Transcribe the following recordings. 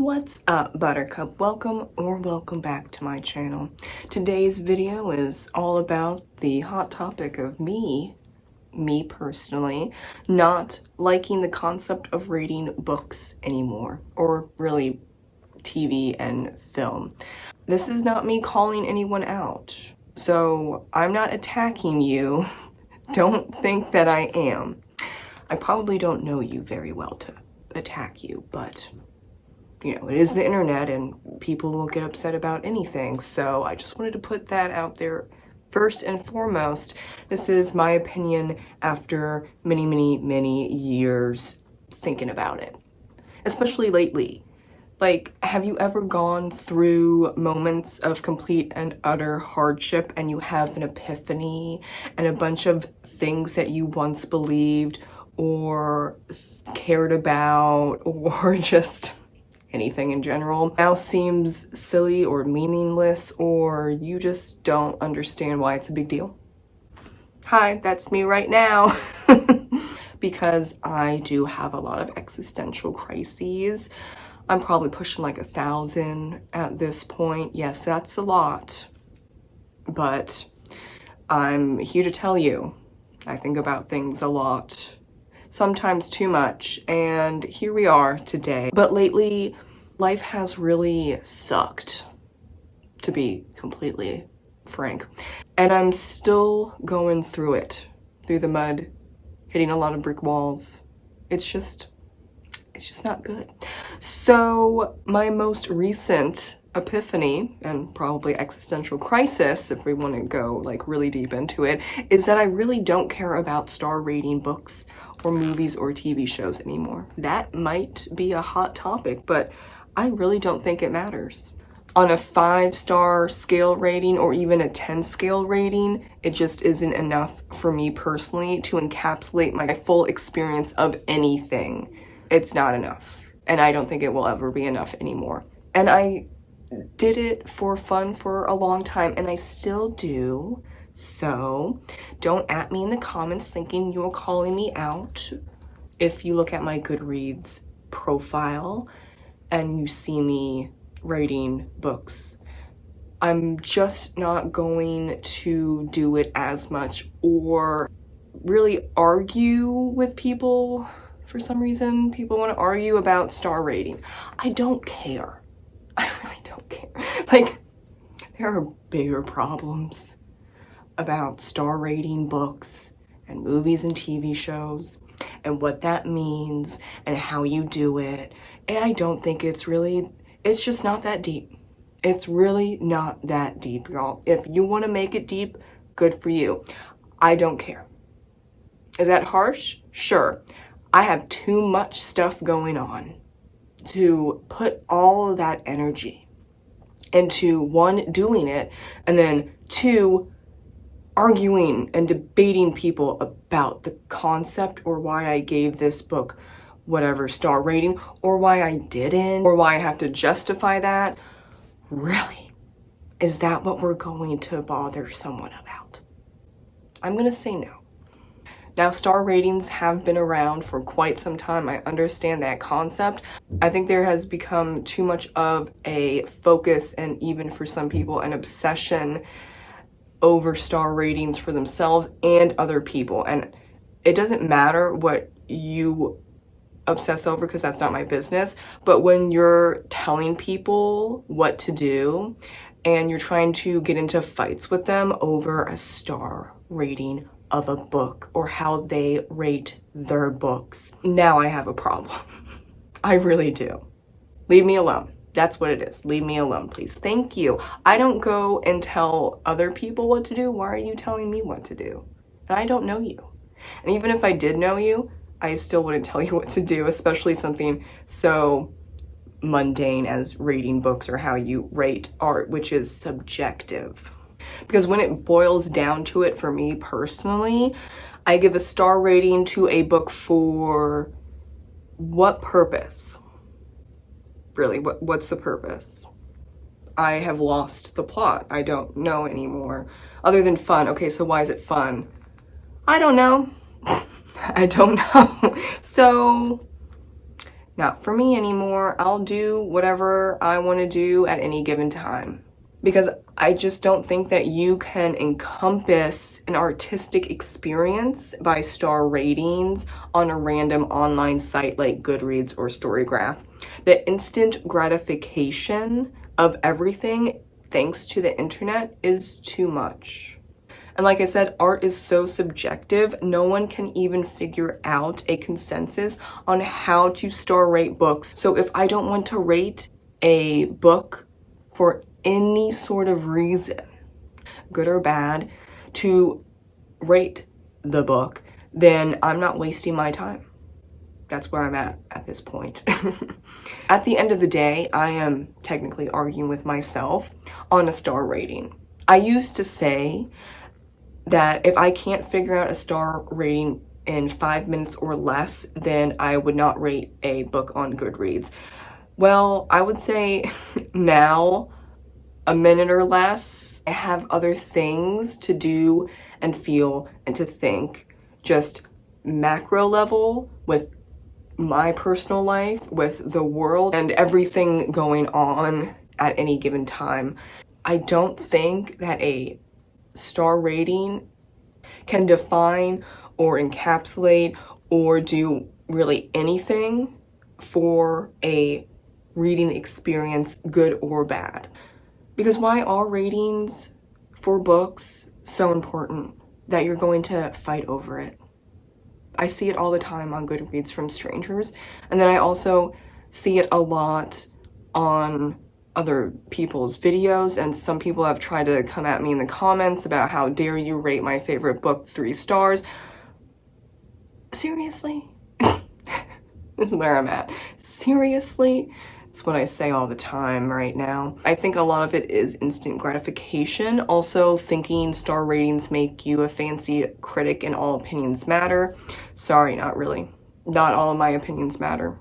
What's up, Buttercup? Welcome back to my channel. Today's video is all about the hot topic of me personally, not liking the concept of reading books anymore, or really TV and film. This is not me calling anyone out, so I'm not attacking you. Don't think that I am. I probably don't know you very well to attack you, but you know, it is the internet and people will get upset about anything. So I just wanted to put that out there first and foremost. This is my opinion after many years thinking about it, especially lately. Like, have you ever gone through moments of complete and utter hardship and you have an epiphany and a bunch of things that you once believed or cared about or just anything in general now seems silly or meaningless, or you just don't understand why it's a big deal? Hi, that's me right now. Because I do have a lot of existential crises. I'm probably pushing like 1,000 at this point. Yes, that's a lot. But I'm here to tell you, I think about things a lot. Sometimes too much, and here we are today. But lately, life has really sucked, to be completely frank. And I'm still going through it, through the mud, hitting a lot of brick walls. It's just not good. So my most recent epiphany, and probably existential crisis, if we want to go like really deep into it, is that I really don't care about star rating books or movies or TV shows anymore. That might be a hot topic, but I really don't think it matters. On a 5-star scale rating or even a 10 scale rating, it just isn't enough for me personally to encapsulate my full experience of anything. It's not enough, and I don't think it will ever be enough anymore. And I did it for fun for a long time, and I still do. So don't at me in the comments thinking you're calling me out. If you look at my Goodreads profile and you see me rating books, I'm just not going to do it as much or really argue with people. For some reason, people want to argue about star rating. I don't care. I really don't care. Like, there are bigger problems about star rating books and movies and TV shows and what that means and how you do it. And I don't think it's just not that deep. It's really not that deep, y'all. If you want to make it deep, good for you. I don't care. Is that harsh? Sure. I have too much stuff going on to put all of that energy into, one, doing it, and then two, arguing and debating people about the concept or why I gave this book whatever star rating or why I didn't or why I have to justify that. Really? Is that what we're going to bother someone about? I'm going to say no. Now, star ratings have been around for quite some time. I understand that concept. I think there has become too much of a focus and even for some people an obsession over star ratings for themselves and other people. And it doesn't matter what you obsess over because that's not my business. But when you're telling people what to do and you're trying to get into fights with them over a star rating of a book or how they rate their books, now I have a problem. I really do. Leave me alone. That's what it is. Leave me alone, please. Thank you. I don't go and tell other people what to do. Why are you telling me what to do? And I don't know you. And even if I did know you, I still wouldn't tell you what to do, especially something so mundane as rating books or how you rate art, which is subjective. Because when it boils down to it, for me personally, I give a star rating to a book for what purpose? Really, what's the purpose? I have lost the plot. I don't know anymore. Other than fun. Okay, so why is it fun? I don't know. I don't know. So not for me anymore. I'll do whatever I want to do at any given time. Because I just don't think that you can encompass an artistic experience by star ratings on a random online site like Goodreads or Storygraph. The instant gratification of everything, thanks to the internet, is too much. And like I said, art is so subjective, no one can even figure out a consensus on how to star rate books. So if I don't want to rate a book for any sort of reason, good or bad, to rate the book, then I'm not wasting my time. That's where I'm at this point. At the end of the day, I am technically arguing with myself on a star rating. I used to say that if I can't figure out a star rating in 5 minutes or less, then I would not rate a book on Goodreads. Well, I would say now, a minute or less. I have other things to do and feel and to think, just macro level with my personal life, with the world, and everything going on at any given time. I don't think that a star rating can define or encapsulate or do really anything for a reading experience, good or bad. Because why are ratings for books so important that you're going to fight over it? I see it all the time on Goodreads from strangers, and then I also see it a lot on other people's videos, and some people have tried to come at me in the comments about how dare you rate my favorite book 3 stars. Seriously? This is where I'm at. Seriously? It's what I say all the time right now. I think a lot of it is instant gratification. Also thinking star ratings make you a fancy critic and all opinions matter. Sorry, not really. Not all of my opinions matter.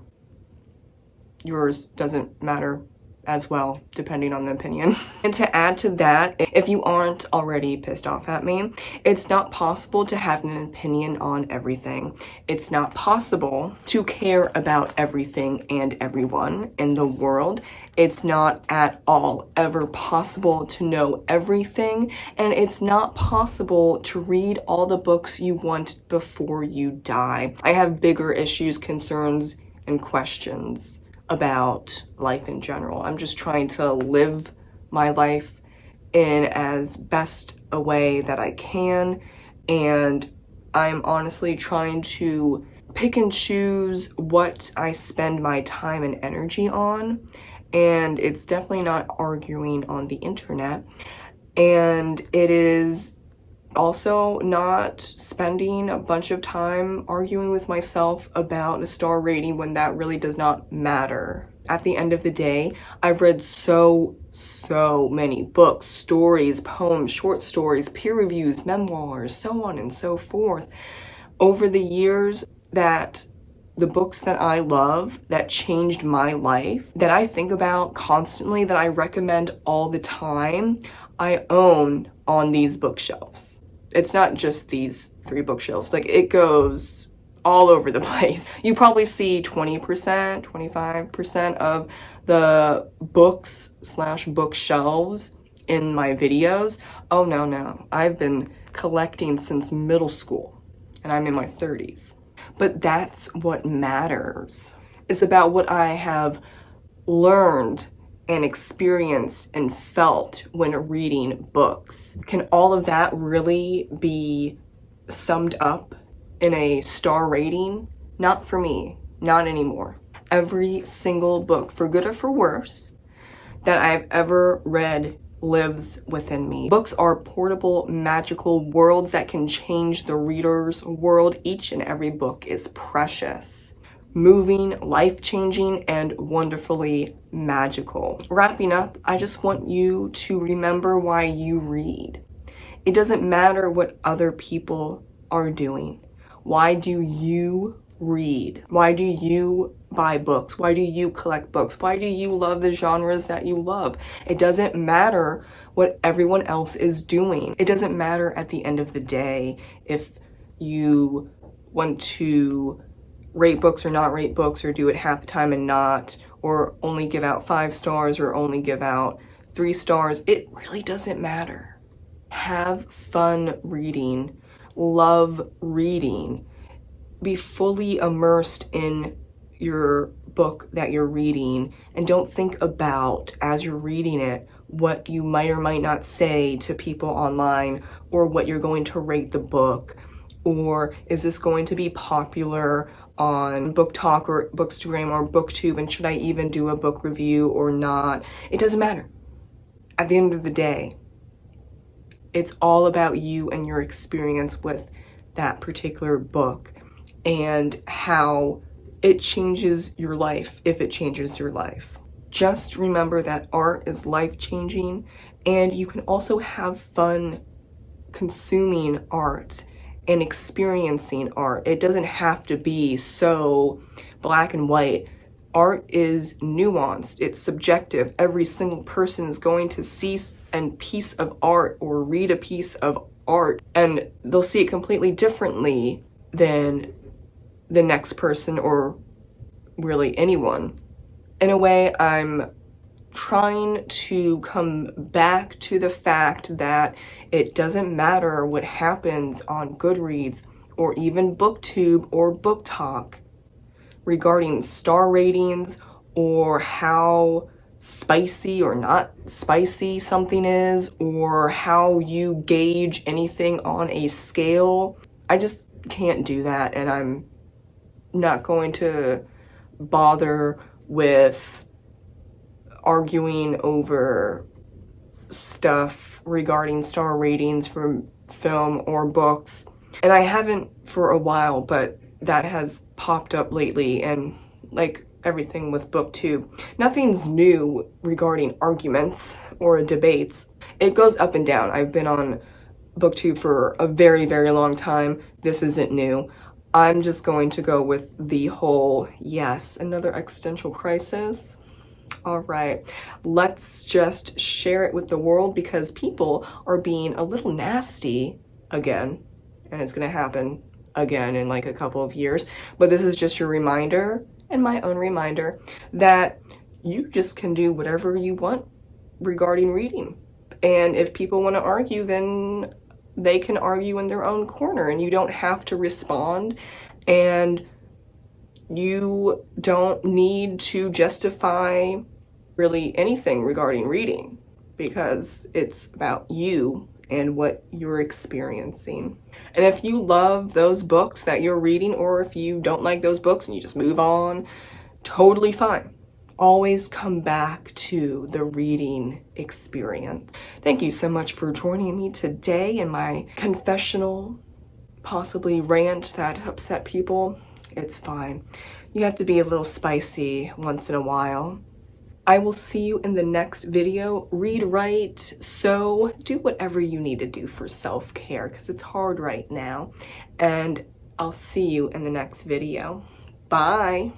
Yours doesn't matter as well, depending on the opinion. And to add to that, if you aren't already pissed off at me, it's not possible to have an opinion on everything. It's not possible to care about everything and everyone in the world. It's not at all ever possible to know everything, and it's not possible to read all the books you want before you die. I have bigger issues, concerns, and questions about life in general. I'm just trying to live my life in as best a way that I can, and I'm honestly trying to pick and choose what I spend my time and energy on, and it's definitely not arguing on the internet, and it is also not spending a bunch of time arguing with myself about a star rating when that really does not matter. At the end of the day, I've read so many books, stories, poems, short stories, peer reviews, memoirs, so on and so forth over the years, that the books that I love, that changed my life, that I think about constantly, that I recommend all the time, I own on these bookshelves. It's not just these 3 bookshelves, like it goes all over the place. You probably see 20%, 25% of the books/bookshelves in my videos. Oh no, I've been collecting since middle school and I'm in my 30s. But that's what matters. It's about what I have learned and experienced and felt when reading books. Can all of that really be summed up in a star rating? Not for me, not anymore. Every single book, for good or for worse, that I've ever read lives within me. Books are portable, magical worlds that can change the reader's world. Each and every book is precious, moving, life-changing, and wonderfully magical. Wrapping up, I just want you to remember why you read. It doesn't matter what other people are doing. Why do you read? Why do you buy books? Why do you collect books? Why do you love the genres that you love? It doesn't matter what everyone else is doing. It doesn't matter at the end of the day if you want to rate books or not rate books, or do it half the time and not, or only give out 5 stars or only give out 3 stars. It really doesn't matter. Have fun reading. Love reading. Be fully immersed in your book that you're reading, and don't think about, as you're reading it, what you might or might not say to people online, or what you're going to rate the book, or is this going to be popular on Book Talk or Bookstagram or BookTube, and should I even do a book review or not? It doesn't matter. At the end of the day, it's all about you and your experience with that particular book and how it changes your life, if it changes your life. Just remember that art is life-changing, and you can also have fun consuming art and experiencing art. It doesn't have to be so black and white. Art is nuanced, it's subjective. Every single person is going to see a piece of art or read a piece of art, and they'll see it completely differently than the next person, or really anyone. In a way, I'm trying to come back to the fact that it doesn't matter what happens on Goodreads or even BookTube or Book Talk regarding star ratings or how spicy or not spicy something is, or how you gauge anything on a scale. I just can't do that, and I'm not going to bother with arguing over stuff regarding star ratings for film or books. And I haven't for a while, but that has popped up lately, and like everything with BookTube, nothing's new regarding arguments or debates. It goes up and down. I've been on BookTube for a very, very long time. This isn't new. I'm just going to go with the whole, yes, another existential crisis. All right, let's just share it with the world, because people are being a little nasty again, and it's going to happen again in like a couple of years. But this is just your reminder, and my own reminder, that you just can do whatever you want regarding reading. And if people want to argue, then they can argue in their own corner, and you don't have to respond, and you don't need to justify really anything regarding reading, because it's about you and what you're experiencing. And if you love those books that you're reading, or if you don't like those books and you just move on, totally fine. Always come back to the reading experience. Thank you so much for joining me today in my confessional, possibly rant that upset people. It's fine. You have to be a little spicy once in a while. I will see you in the next video. Read, write, sew, do whatever you need to do for self-care, because it's hard right now. And I'll see you in the next video. Bye.